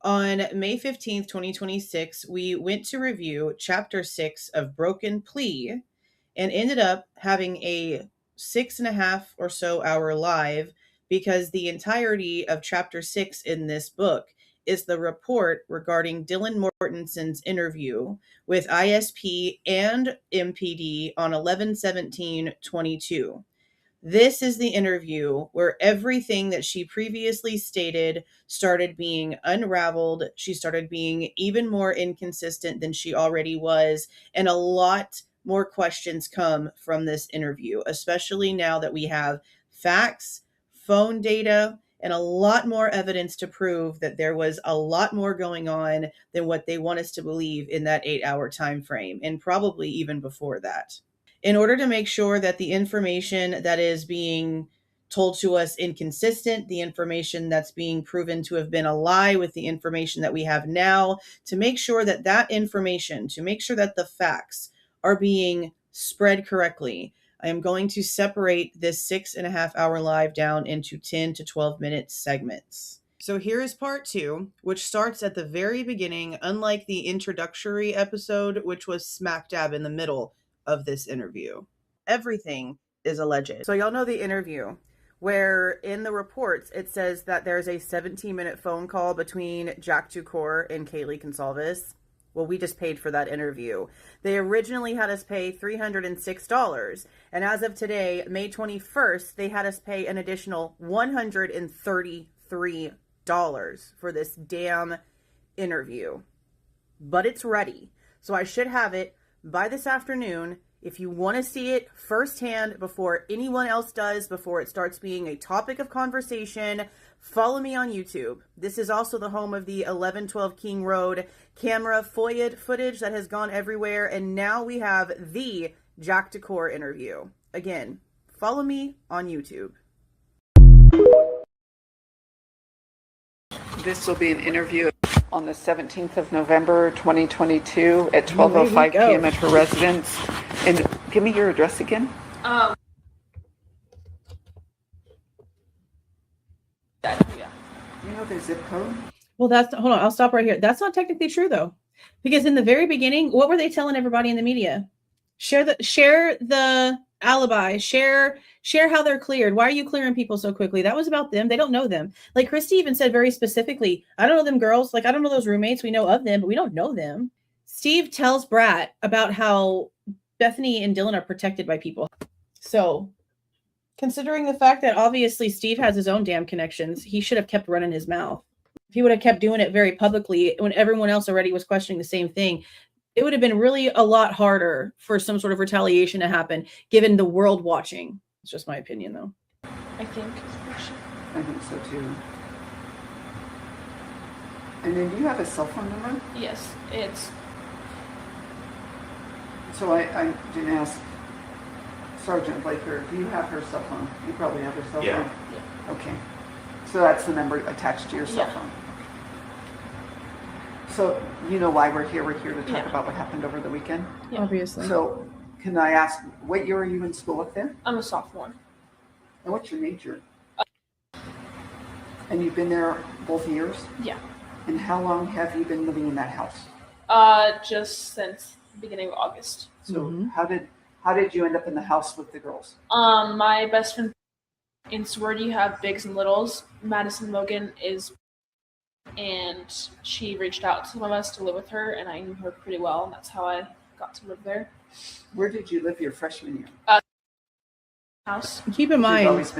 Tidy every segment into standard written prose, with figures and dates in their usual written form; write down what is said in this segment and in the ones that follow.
On May 15th, 2026, we went to review Chapter 6 of Broken Plea and ended up having a 6.5 or so hour live because the entirety of Chapter 6 in this book is the report regarding Dylan Mortensen's interview with ISP and MPD on 11/17/22. This is the interview where everything that she previously stated started being unraveled. She started being even more inconsistent than she already was. And a lot more questions come from this interview, especially now that we have facts, phone data, and a lot more evidence to prove that there was a lot more going on than what they want us to believe in that 8-hour time frame, and probably even before that. In order to make sure that the information that is being told to us inconsistent, the information that's being proven to have been a lie with the information that we have now, to make sure that that information, to make sure that the facts are being spread correctly, I am going to separate this 6.5 hour live down into 10 to 12 minute segments. So here is part 2, which starts at the very beginning, unlike the introductory episode, which was smack dab in the middle of this interview. Everything is alleged. So y'all know the interview where in the reports it says that there's a 17-minute phone call between Jack Ducour and Kaylee Goncalves. Well, we just paid for that interview. They originally had us pay $306. And as of today, May 21st, they had us pay an additional $133 for this damn interview. But it's ready. So I should have it by this afternoon. If you want to see it firsthand before anyone else does, before it starts being a topic of conversation, follow me on YouTube. This is also the home of the 1112 King Road camera footage that has gone everywhere. And now we have the Jack Ducour interview. Again, follow me on YouTube. This will be an interview on the 17th of November, 2022 at 12:05 p.m. at her residence. And give me your address again. Yeah. You know the zip code? Well, hold on. I'll stop right here. That's not technically true though, because in the very beginning, what were they telling everybody in the media? Share the alibi, share how they're cleared. Why are you clearing people so quickly? That was about them. They don't know them. Like Christy even said very specifically, I don't know them girls. Like, I don't know those roommates. We know of them, but we don't know them. Steve tells Brat about how Bethany and Dylan are protected by people. So considering the fact that obviously Steve has his own damn connections, he should have kept running his mouth. If he would have kept doing it very publicly when everyone else already was questioning the same thing, it would have been really a lot harder for some sort of retaliation to happen, given the world watching. It's just my opinion, though. I think so too. And then do you have a cell phone number? yes, it's So I didn't ask Sergeant Blaker, do you have her cell phone? You probably have her cell phone. Yeah. Okay. So that's the number attached to your cell phone. So you know why we're here. We're here to talk about what happened over the weekend. Yeah. Obviously. So can I ask, what year are you in school up there? I'm a sophomore. And what's your major? And you've been there both years? Yeah. And how long have you been living in that house? Just since the beginning of August. So how did you end up in the house with the girls? My best friend in sorority, you have bigs and littles. Maddie Mogen and she reached out to some of us to live with her, and I knew her pretty well, and that's how I got to live there. Where did you live your freshman year? House. Keep in mind,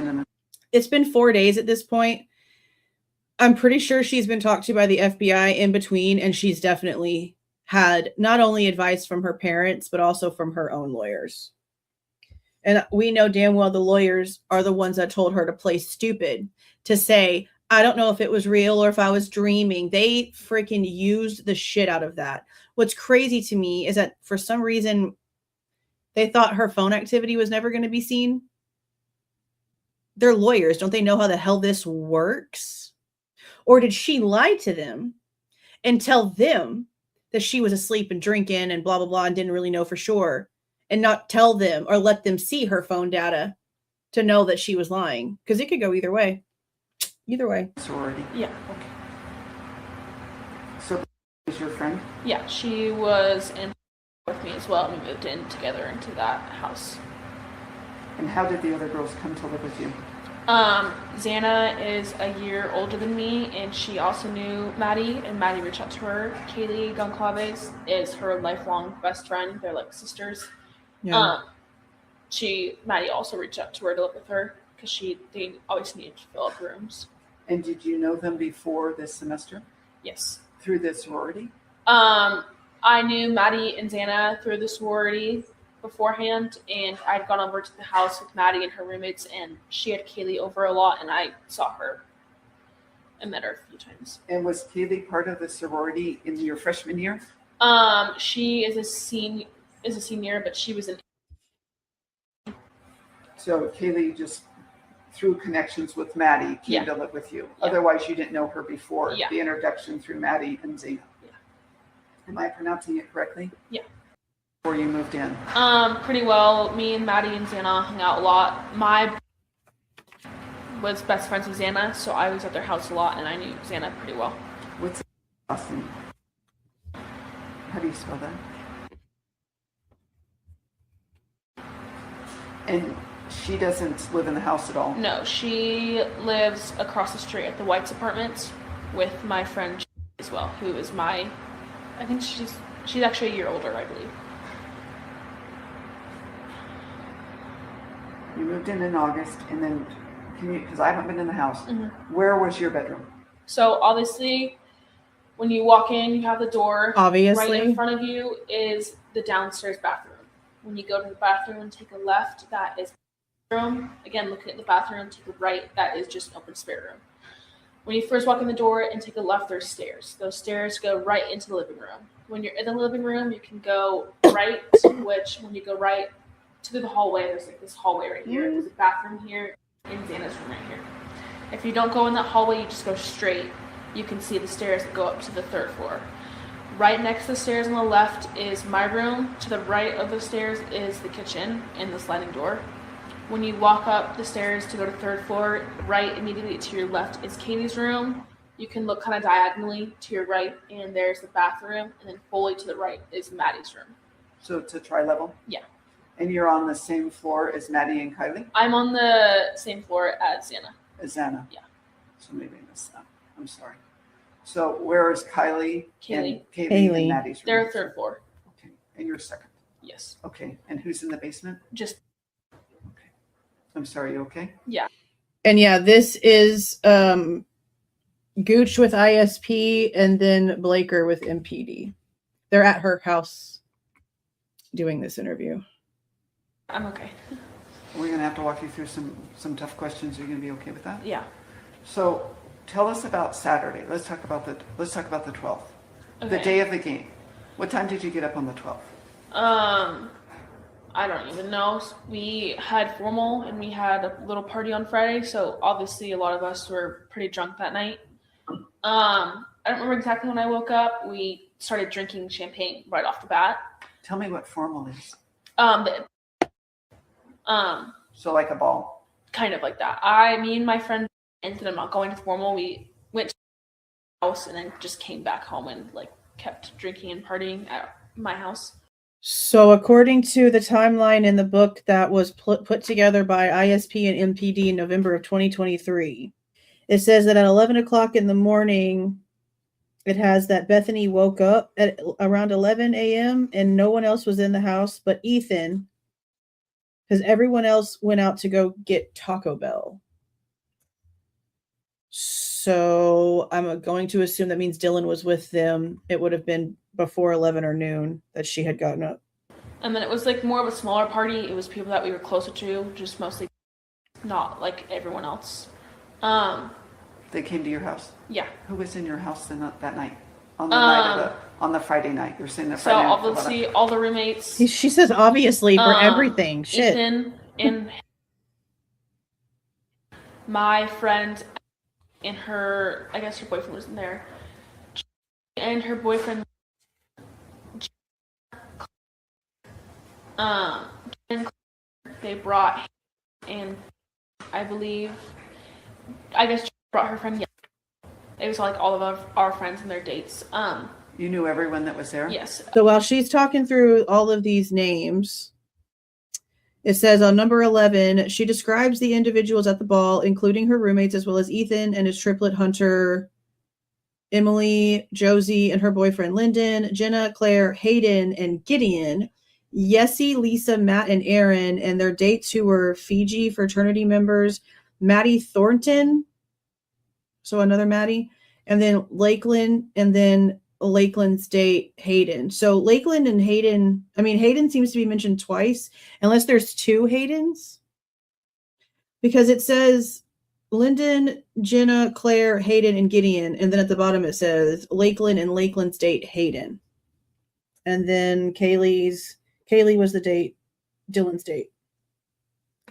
it's been 4 days at this point. I'm pretty sure she's been talked to by the FBI in between, and she's definitely had not only advice from her parents, but also from her own lawyers. And we know damn well the lawyers are the ones that told her to play stupid, to say, I don't know if it was real or if I was dreaming. They freaking used the shit out of that. What's crazy to me is that for some reason, they thought her phone activity was never going to be seen. They're lawyers. Don't they know how the hell this works? Or did she lie to them and tell them that she was asleep and drinking and blah, blah, blah, and didn't really know for sure, and not tell them or let them see her phone data to know that she was lying? Because it could go either way. Either way. Sorority. Yeah. Okay. So is your friend? Yeah, she was in with me as well. We moved in together into that house. And how did the other girls come to live with you? Xana is a year older than me, and she also knew Maddie, and Maddie reached out to her. Kaylee Goncalves is her lifelong best friend. They're like sisters. Yeah. Maddie also reached out to her to live with her because they always needed to fill up rooms. And did you know them before this semester? Yes. Through the sorority? I knew Maddie and Xana through the sorority beforehand, and I'd gone over to the house with Maddie and her roommates, and she had Kaylee over a lot, and I saw her and met her a few times. And was Kaylee part of the sorority in your freshman year? She is a senior, but she was in. So Kaylee just through connections with Maddie came to live with you. Yeah. Otherwise, you didn't know her before the introduction through Maddie and Xana. Yeah. Am I pronouncing it correctly? Yeah. Before you moved in? Pretty well. Me and Maddie and Xana hung out a lot. My was best friends with Xana, so I was at their house a lot, and I knew Xana pretty well. What's last name? How do you spell that? And she doesn't live in the house at all? No, she lives across the street at the White's apartments with my friend as well, who is I think she's actually a year older, I believe. You moved in August, and then because I haven't been in the house, where was your bedroom? So obviously, when you walk in, you have the door. Obviously. Right in front of you is the downstairs bathroom. When you go to the bathroom and take a left, that is the room. Again, looking at the bathroom, take a right, that is just an open spare room. When you first walk in the door and take a left, there's stairs. Those stairs go right into the living room. When you're in the living room, you can go right, which when you go right to the hallway, there's like this hallway right here. There's a bathroom here and Xana's room right here. If you don't go in that hallway, you just go straight. You can see the stairs that go up to the third floor. Right next to the stairs on the left is my room. To the right of the stairs is the kitchen and the sliding door. When you walk up the stairs to go to the third floor, right immediately to your left is Katie's room. You can look kind of diagonally to your right, and there's the bathroom, and then fully to the right is Maddie's room. So it's a tri-level? Yeah. And you're on the same floor as Maddie and Kylie? I'm on the same floor as Xana. As Xana? Yeah. So maybe I missed that. I'm sorry. So where is Kaylee and Maddie's room? They're third floor. Okay. And you're second? Yes. Okay. And who's in the basement? Just. Okay. I'm sorry. You okay? Yeah. And yeah, this is Gooch with ISP and then Blaker with MPD. They're at her house doing this interview. I'm okay. We're going to have to walk you through some tough questions. Are you going to be okay with that? Yeah. So tell us about Saturday. Let's talk about the 12th. Okay. The day of the game. What time did you get up on the 12th? I don't even know. We had formal and we had a little party on Friday, so obviously a lot of us were pretty drunk that night. I don't remember exactly when I woke up. We started drinking champagne right off the bat. Tell me what formal is. So like a ball? Kind of like that. Me and my friend ended up not going to formal. We went to the house and then just came back home and kept drinking and partying at my house. So according to the timeline in the book that was put together by ISP and MPD in November of 2023, it says that at 11 o'clock in the morning, it has that Bethany woke up at around 11 a.m. and no one else was in the house but Ethan, because everyone else went out to go get Taco Bell. So I'm going to assume that means Dylan was with them. It would have been before 11 or noon that she had gotten up. And then it was more of a smaller party. It was people that we were closer to, just mostly not like everyone else. They came to your house? Yeah. Who was in your house that night? On the Friday night. You're saying that Friday night. So obviously all the roommates. She says obviously for everything. Shit. Ethan and my friend and her, I guess her boyfriend was in there. And her boyfriend. They brought, and I guess brought her friend. It was like all of our friends and their dates. You knew everyone that was there? Yes. So while she's talking through all of these names, it says on number 11, she describes the individuals at the ball, including her roommates, as well as Ethan and his triplet Hunter, Emily, Josie, and her boyfriend Lyndon, Jenna, Claire, Hayden, and Gideon, Yessie, Lisa, Matt, and Aaron, and their dates who were Fiji fraternity members, Maddie Thornton, so another Maddie, and then Lakeland, and then Lakeland's date, Hayden. So Lakeland and Hayden, I mean, Hayden seems to be mentioned twice, unless there's two Haydens, because it says Lyndon, Jenna, Claire, Hayden, and Gideon, and then at the bottom it says Lakeland and Lakeland's date, Hayden. And then Kaylee was the date, Dylan's date.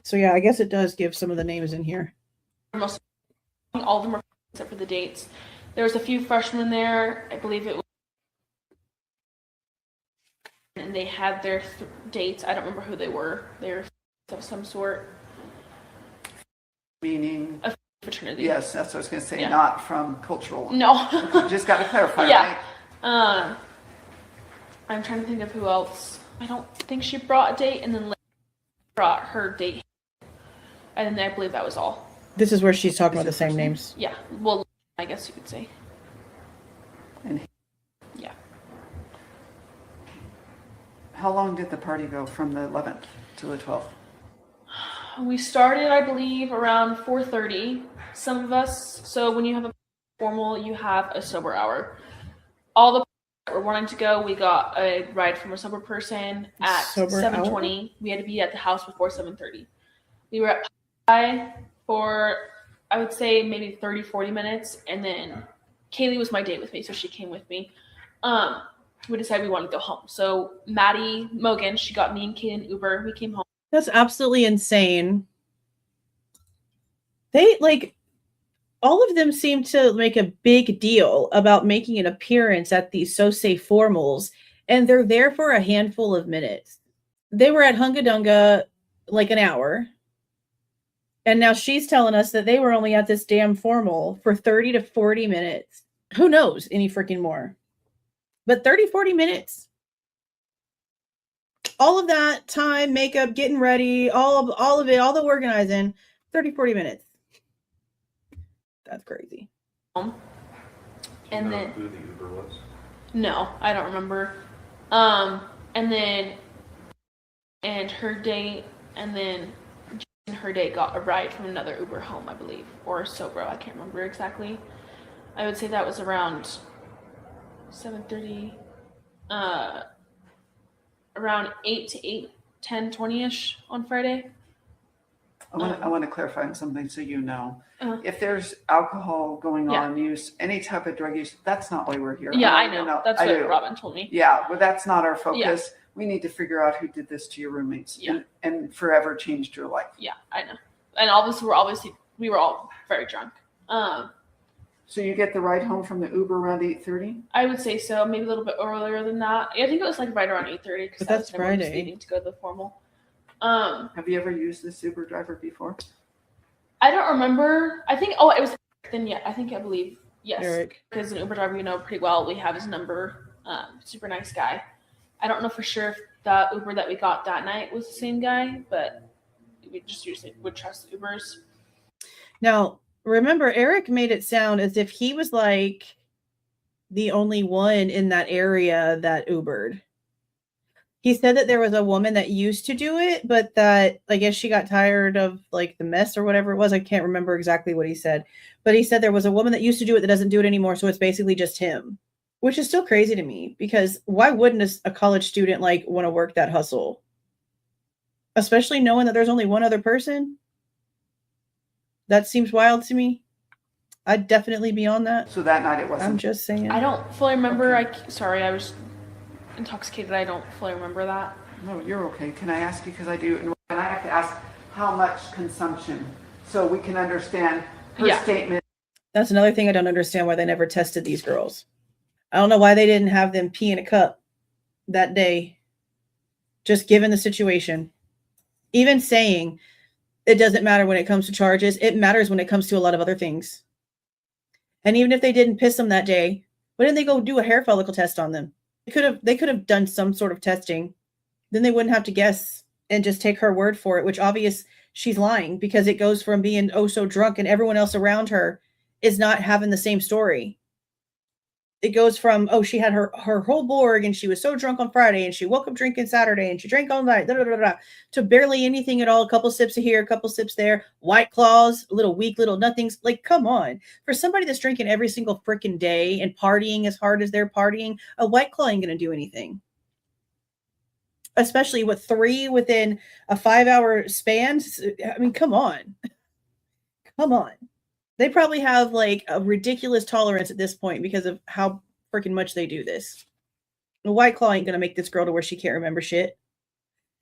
So yeah, I guess it does give some of the names in here. Most all of them are except for the dates. There was a few freshmen there. I believe it was, and they had their dates. I don't remember who they were. They were of some sort. Meaning a fraternity. Yes, that's what I was going to say. Yeah. Not from cultural. No. Just got to clarify. Yeah. Right? I'm trying to think of who else. I don't think she brought a date, and then brought her date, and then I believe that was all. This is where she's talking about the same names. Yeah. Well, I guess you could say. And yeah. How long did the party go from the 11th to the 12th? We started, I believe, around 4:30. Some of us. So when you have a formal, you have a sober hour. All the that were wanting to go, we got a ride from a sober person at 7:20. We had to be at the house before 7:30. We were at Pie for, I would say, maybe 30-40 minutes, and then Kaylee was my date with me, so she came with me. We decided we wanted to go home. So Maddie Mogen, she got me and Kaylee an Uber. We came home. That's absolutely insane. They, like, all of them seem to make a big deal about making an appearance at these So Safe formals, and they're there for a handful of minutes. They were at Hunga Dunga like an hour, and now she's telling us that they were only at this damn formal for 30 to 40 minutes. Who knows any freaking more? But 30, 40 minutes. All of that time, makeup, getting ready, all of it, all the organizing, 30, 40 minutes. That's crazy. And then who the Uber was? No, I don't remember. And her date, and then her date got a ride from another Uber home, I believe, or Sobro. I can't remember exactly. I would say that was around 7:30. Around 8 to 8:10, 20-ish on Friday. I want to clarify on something so you know. If there's alcohol going on, use, any type of drug use, that's not why we're here. Yeah, I know. That's what Robin told me. Yeah, but that's not our focus. Yeah. We need to figure out who did this to your roommates and forever changed your life. Yeah, I know. And obviously we were all very drunk. So you get the ride home from the Uber around 8:30? I would say so, maybe a little bit earlier than that. I think it was like right around 8:30 because that's Friday. Needing to go to the formal. Have you ever used this Uber driver before? I don't remember. I think it was then. Yeah, I believe yes. Eric, because an Uber driver we know pretty well. We have his number. Super nice guy. I don't know for sure if the Uber that we got that night was the same guy, but we just usually would trust Ubers. Now, remember, Eric made it sound as if he was like the only one in that area that Ubered. He said that there was a woman that used to do it, but that I guess she got tired of like the mess or whatever it was. I can't remember exactly what he said, but he said there was a woman that used to do it that doesn't do it anymore. So it's basically just him, which is still crazy to me because why wouldn't a college student like want to work that hustle? Especially knowing that there's only one other person. That seems wild to me. I'd definitely be on that. So that night it wasn't. I'm just saying. I don't fully remember. Okay. I was intoxicated. I don't fully remember that. No, you're okay. Can I ask you, because I do, and I have to ask how much consumption so we can understand her statement. That's another thing I don't understand, why they never tested these girls. I don't know why they didn't have them pee in a cup that day, just given the situation. Even saying it doesn't matter when it comes to charges, it matters when it comes to a lot of other things. And even if they didn't piss them that day, why didn't they go do a hair follicle test on them? They could have done some sort of testing. Then they wouldn't have to guess and just take her word for it, which obvious she's lying, because it goes from being oh so drunk and everyone else around her is not having the same story. It goes from, oh, she had her whole Borg and she was so drunk on Friday and she woke up drinking Saturday and she drank all night, to barely anything at all. A couple sips here, a couple sips there, White Claws, little weak little nothings. Like, come on. For somebody that's drinking every single freaking day and partying as hard as they're partying, a White Claw ain't going to do anything. Especially with 3 within a 5-hour span. I mean, come on. Come on. They probably have like a ridiculous tolerance at this point because of how freaking much they do this. The White Claw ain't going to make this girl to where she can't remember shit.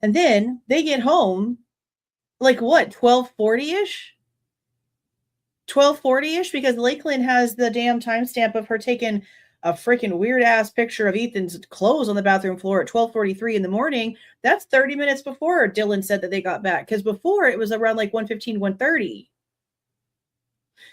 And then they get home like what, 12:40-ish? 12:40-ish, because Lakeland has the damn timestamp of her taking a freaking weird ass picture of Ethan's clothes on the bathroom floor at 12:43 in the morning. That's 30 minutes before Dylan said that they got back, because before it was around like 1:15, 1:30.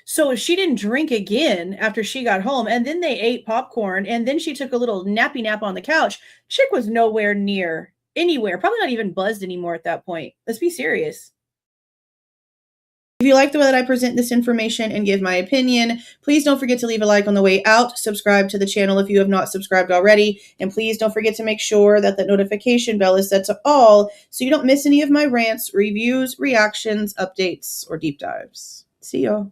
So if she didn't drink again after she got home, and then they ate popcorn, and then she took a little nappy nap on the couch, chick was nowhere near anywhere, probably not even buzzed anymore at that point. Let's be serious. If you like the way that I present this information and give my opinion, please don't forget to leave a like on the way out. Subscribe to the channel if you have not subscribed already. And please don't forget to make sure that the notification bell is set to all so you don't miss any of my rants, reviews, reactions, updates, or deep dives. See y'all.